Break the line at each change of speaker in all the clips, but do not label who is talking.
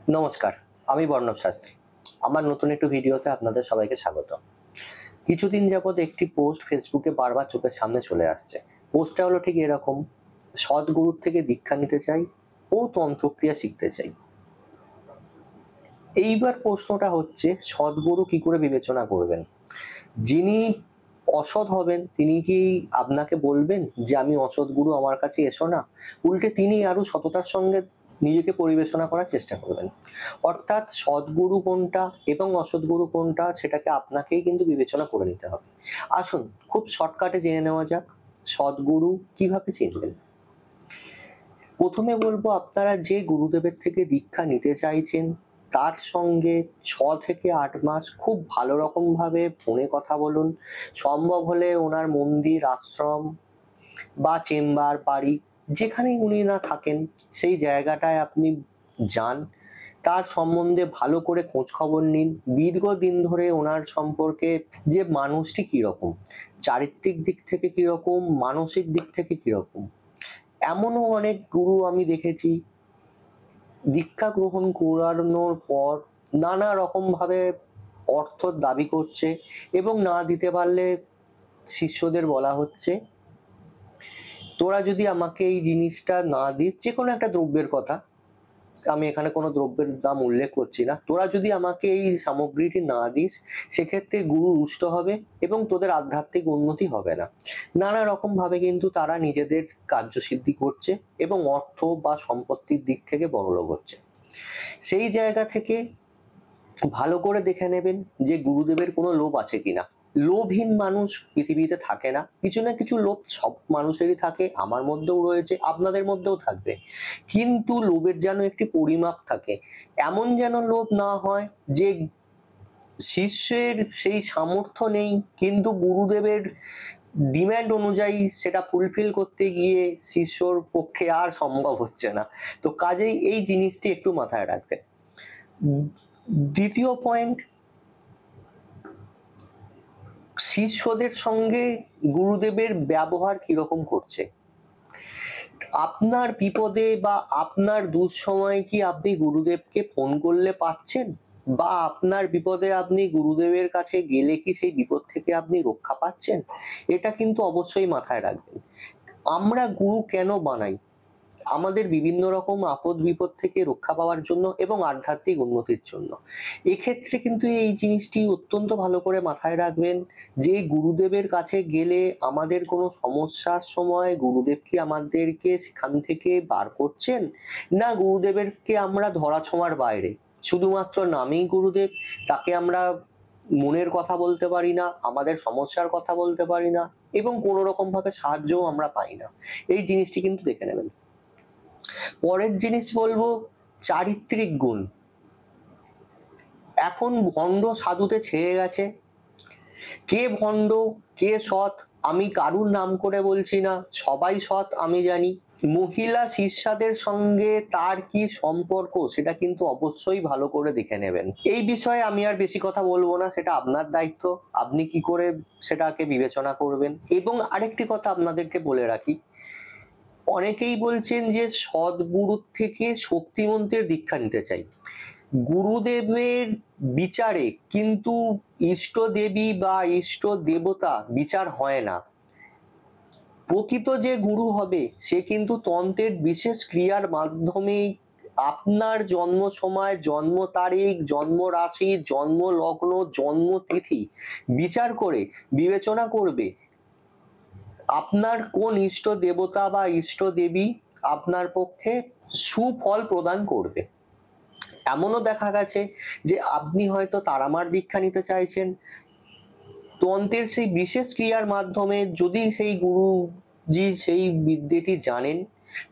নমস্কার, আমি বর্ণব শাস্ত্রী। আমার নতুন একটু ভিডিওতে আপনাদের সবাইকে স্বাগত। কিছুদিন যাবৎ একটি পোস্ট ফেসবুকে বারবার চোখের সামনে চলে আসছে। পোস্টটা হলো ঠিক এরকম: সদ্গুরুর থেকে দীক্ষা নিতে চাই ও তন্ত্রক্রিয়া শিখতে চাই। এইবার প্রশ্নটা হচ্ছে, সদ্গুরু কি করে বিবেচনা করবেন? যিনি অসৎ হবেন তিনি কি আপনাকে বলবেন যে আমি অসৎ গুরু, আমার কাছে এসো না? উল্টে তিনি আরো সততার সঙ্গে নিজেকে পরিবেশনা করার চেষ্টা করবেন। অর্থাৎ সদ্গুরু কোনটা এবং অসৎ গুরু কোনটা সেটাকে আপনাকেই কিন্তু বিবেচনা করে নিতে হবে। আসুন খুব শর্টকাটে জেনে নেওয়া যাক সদ্গুরু কিভাবে চিনবেন। প্রথমে বলবো, আপনারা যে গুরুদেবের থেকে দীক্ষা নিতে চাইছেন তার সঙ্গে 6 থেকে 8 মাস খুব ভালো রকম ভাবে ফোনে কথা বলুন। সম্ভব হলে ওনার মন্দির, আশ্রম বা চেম্বার, বাড়ি যেখানেই উনি না থাকেন সেই জায়গাটায় আপনি যান, তার সম্বন্ধে ভালো করে খোঁজ খবর নিন। দীর্ঘদিন ধরে ওনার সম্পর্কে, যে মানুষটি কিরকম, চারিত্রিক দিক থেকে কিরকম, মানসিক দিক থেকে কিরকম। এমনও অনেক গুরু আমি দেখেছি দীক্ষা গ্রহণ করানোর পর নানা রকম ভাবে অর্থ দাবি করছে এবং না দিতে পারলে শিষ্যদের বলা হচ্ছে, তোরা যদি আমাকে এই জিনিসটা না দিস, যে কোনো একটা দ্রব্যের কথা, আমি এখানে কোনো দ্রব্যের দাম উল্লেখ করছি না, তোরা যদি আমাকে এই সামগ্রীটি না দিস সেক্ষেত্রে গুরু রুষ্ট হবে এবং তোদের আধ্যাত্মিক উন্নতি হবে না। নানা রকম ভাবে কিন্তু তারা নিজেদের কার্যসিদ্ধি করছে এবং অর্থ বা সম্পত্তির দিক থেকে বড়লোক হচ্ছে। সেই জায়গা থেকে ভালো করে দেখে নেবেন যে গুরুদেবের কোনো লোভ আছে কিনা। লোভহীন মানুষ পৃথিবীতে থাকে না। কিছু না কিছু লোভ সব মানুষেরই থাকে, আমার মধ্যেও রয়েছে, আপনাদের মধ্যেও থাকবে। কিন্তু লোভের যেন একটি পরিমাপ থাকে। এমন যেন লোভ না হয় যে শিষ্যের সেই সামর্থ্য নেই কিন্তু গুরুদেবের ডিম্যান্ড অনুযায়ী সেটা ফুলফিল করতে গিয়ে শিষ্যর পক্ষে আর সম্ভব হচ্ছে না। তো কাজেই এই জিনিসটি একটু মাথায় রাখবেন। দ্বিতীয় পয়েন্ট, শিষ্যদের সঙ্গে গুরুদেবের ব্যবহার কিরকম করছে। আপনার বিপদে বা আপনার দুঃসময়ে কি আপনি গুরুদেবকে ফোন করলে পাচ্ছেন, বা আপনার বিপদে আপনি গুরুদেবের কাছে গেলে কি সেই বিপদ থেকে আপনি রক্ষা পাচ্ছেন? এটা কিন্তু অবশ্যই মাথায় রাখবেন। আমরা গুরু কেন বানাই? আমাদের বিভিন্ন রকম আপদ বিপদ থেকে রক্ষা পাওয়ার জন্য এবং আধ্যাত্মিক উন্নতির জন্য। এক্ষেত্রে কিন্তু এই জিনিসটি অত্যন্ত ভালো করে মাথায় রাখবেন যে গুরুদেবের কাছে গেলে আমাদের কোনো সমস্যার সময় গুরুদেব কি আমাদেরকে সেখান থেকে বার করছেন, না গুরুদেবেরকে আমরা ধরাছোঁয়ার বাইরে, শুধুমাত্র নামেই গুরুদেব, তাকে আমরা মনের কথা বলতে পারি না, আমাদের সমস্যার কথা বলতে পারি না এবং কোনো রকম ভাবে সাহায্যও আমরা পাই না। এই জিনিসটি কিন্তু দেখে নেবেন। পরের জিনিস বলবো, চারিত্রিক গুণ। এখন ভণ্ড সাধুতে ছেয়ে গেছে। কে ভণ্ড কে সৎ আমি কারুর নাম করে বলছি না, সবাই সৎ আমি জানি। মহিলা শিষ্যাদের সঙ্গে তার কি সম্পর্ক সেটা কিন্তু অবশ্যই ভালো করে দেখে নেবেন। এই বিষয়ে আমি আর বেশি কথা বলবো না, সেটা আপনার দায়িত্ব, আপনি কি করে সেটাকে বিবেচনা করবেন। এবং আরেকটি কথা আপনাদেরকে বলে রাখি, অনেকেই বলছেন যে সদ্গুরুর থেকে শক্তিমন্ত্রের দীক্ষা নিতে চাই। গুরুদেবের বিচারে কিন্তু ইষ্ট দেবী বা ইষ্ট দেবতা বিচার হয় না। প্রকৃত যে গুরু হবে সে কিন্তু তন্ত্রের বিশেষ ক্রিয়ার মাধ্যমে আপনার জন্ম সময়, জন্ম তারিখ, জন্ম রাশি, জন্ম লগ্ন, জন্ম তিথি বিচার করে বিবেচনা করবে আপনার কোন ইষ্ট দেবতা বা ইষ্ট দেবী আপনার পক্ষে সুফল প্রদান করবে। এমনও দেখা গেছে যে আপনি হয়তো তারামার দীক্ষা নিতে চাইছেন, তন্ত্রের সেই বিশেষ ক্রিয়ার মাধ্যমে যদি সেই গুরুজি সেই বিদ্যেটি জানেন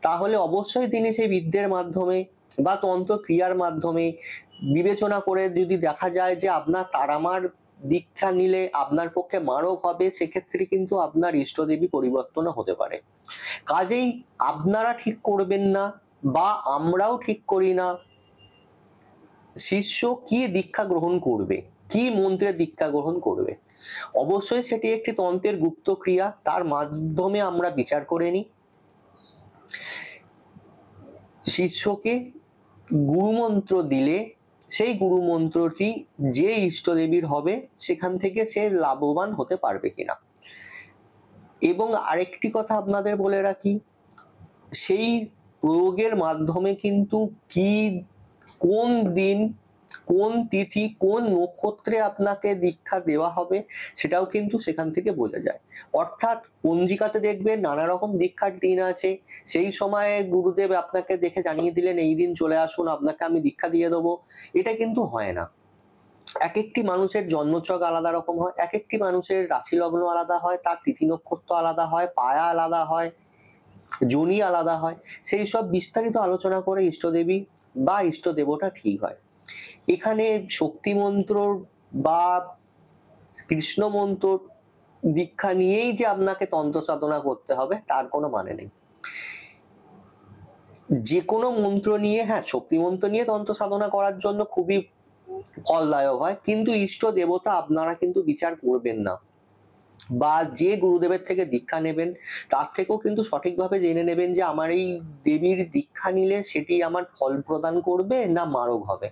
তাহলে অবশ্যই তিনি সেই বিদ্যের মাধ্যমে বা তন্ত্র ক্রিয়ার মাধ্যমে বিবেচনা করে যদি দেখা যায় যে আপনার তারামার দীক্ষা নিলে আপনার পক্ষে মারক হবে, সেক্ষেত্রে কিন্তু আপনার ইষ্টদেবী পরিবর্তন হতে পারে। কাজেই আপনারা ঠিক করবেন না বা আমরাও ঠিক করি না শিষ্য কি দীক্ষা গ্রহণ করবে, কি মন্ত্রের দীক্ষা গ্রহণ করবে। অবশ্যই সেটি একটি তন্ত্রের গুপ্ত ক্রিয়া, তার মাধ্যমে আমরা বিচার করে নিই শিষ্যকে গুরুমন্ত্র দিলে সেই গুরুমন্ত্রটি যে ইষ্টদেবীর হবে সেখান থেকে সে লাভবান হতে পারবে কিনা। এবং আরেকটি কথা আপনাদের বলে রাখি, সেই প্রয়োগের মাধ্যমে কিন্তু কি, কোন দিন, কোন তিথি, কোন নক্ষত্রে আপনাকে দীক্ষা দেওয়া হবে সেটাও কিন্তু সেখান থেকে বোঝা যায়। অর্থাৎ পঞ্জিকাতে দেখবেন নানা রকম দীক্ষার দিন আছে, সেই সময়ে গুরুদেব আপনাকে দেখে জানিয়ে দিলেন এই দিন চলে আসুন, আপনাকে আমি দীক্ষা দিয়ে দেবো। এটা কিন্তু হয় না। এক একটি মানুষের জন্মছক আলাদা রকম হয়, এক একটি মানুষের রাশি লগ্ন আলাদা হয়, তার তিথি নক্ষত্র আলাদা হয়, পায়া আলাদা হয়, যোনি আলাদা হয়। সেই সব বিস্তারিত আলোচনা করে ইষ্টদেবী বা ইষ্ট দেবতা ঠিক হয়। এখানে শক্তি মন্ত্র বা কৃষ্ণ মন্ত্র দীক্ষা নিয়েই যে আপনাকে তন্ত্র সাধনা করতে হবে তার কোনো মানে নেই। যে কোনো মন্ত্র নিয়ে, হ্যাঁ শক্তি মন্ত্র নিয়ে তন্ত্র সাধনা করার জন্য খুবই ফলদায়ক হয়, কিন্তু ইষ্ট দেবতা আপনারা কিন্তু বিচার করবেন না, বা যে গুরুদেবের থেকে দীক্ষা নেবেন তার থেকেও কিন্তু সঠিকভাবে জেনে নেবেন যে আমার এই দেবীর দীক্ষা নিলে সেটি আমার ফল প্রদান করবে না মারক হবে,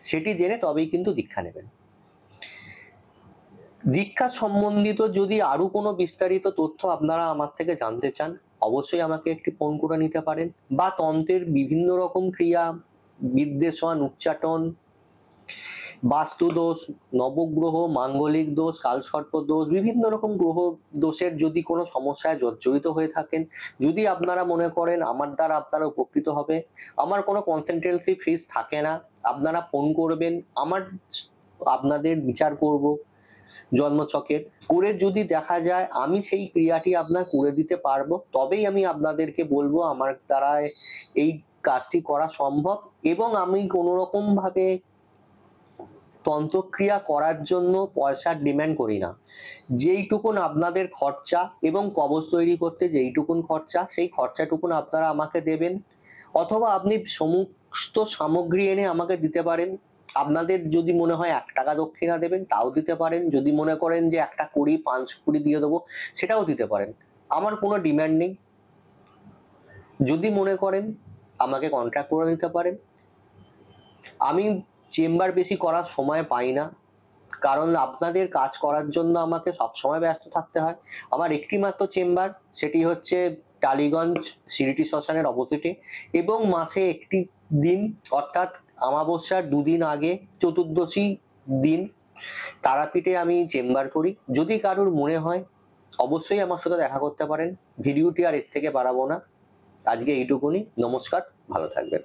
সেটি জেনে তবেই কিন্তু দীক্ষা নেবেন। দীক্ষা সম্বন্ধিত যদি আরো কোনো বিস্তারিত তথ্য আপনারা আমার থেকে জানতে চান, অবশ্যই আমাকে একটি ফোন করে নিতে পারেন, বা তন্ত্রের বিভিন্ন রকম ক্রিয়া, বিদ্বেষণ, উচ্চাটন, বাস্তু দোষ, নবগ্রহ, মাঙ্গলিক দোষ, কালসর্প দোষ, বিভিন্ন রকম গ্রহ দোষের যদি কোনো সমস্যায় জর্জরিত হয়ে থাকেন, যদি আপনারা মনে করেন আমার দ্বারা আপনারা উপকৃত হবে, আমার কোনো কনসালটেন্সি ফিস থাকে না, আপনারা ফোন করবেন, আপনাদের বিচার করব জন্মছকের করে, যদি দেখা যায় আমি সেই ক্রিয়াটি আপনার করে দিতে পারবো, তবেই আমি আপনাদেরকে বলবো আমার দ্বারা এই কাজটি করা সম্ভব, এবং আমি কোনো রকম ভাবে তন্ত্রক্রিয়া করার জন্য পয়সার ডিমান্ড করি না। যেইটুকুন আপনাদের খরচা এবং কবচ তৈরি করতে যেইটুকুন খরচা, সেই খরচাটুকুন আপনারা আমাকে দেবেন, অথবা আপনি সমস্ত সামগ্রী এনে আমাকে দিতে পারেন। আপনাদের যদি মনে হয় 1 টাকা দক্ষিণা দেবেন তাও দিতে পারেন, যদি মনে করেন যে 1টা কুড়ি 5 কুড়ি দিয়ে দেবো সেটাও দিতে পারেন, আমার কোনো ডিমান্ড নেই। যদি মনে করেন আমাকে কন্ট্যাক্ট করে নিতে পারেন। আমি চেম্বার বেশি করার সময় পাই না, কারণ আপনাদের কাজ করার জন্য আমাকে সবসময় ব্যস্ত থাকতে হয়। আমার একটি মাত্র চেম্বার, সেটি হচ্ছে টালিগঞ্জ সিরিটি শ্মশানের অপোজিটে, এবং মাসে একটি দিন অর্থাৎ আমাবস্যার 2 দিন আগে চতুর্দশী দিন তারাপীঠে আমি চেম্বার করি। যদি কারোর মনে হয় অবশ্যই আমার সাথে দেখা করতে পারেন। ভিডিওটি আর এর থেকে বাড়াবো না, আজকে এইটুকুনি। নমস্কার, ভালো থাকবেন।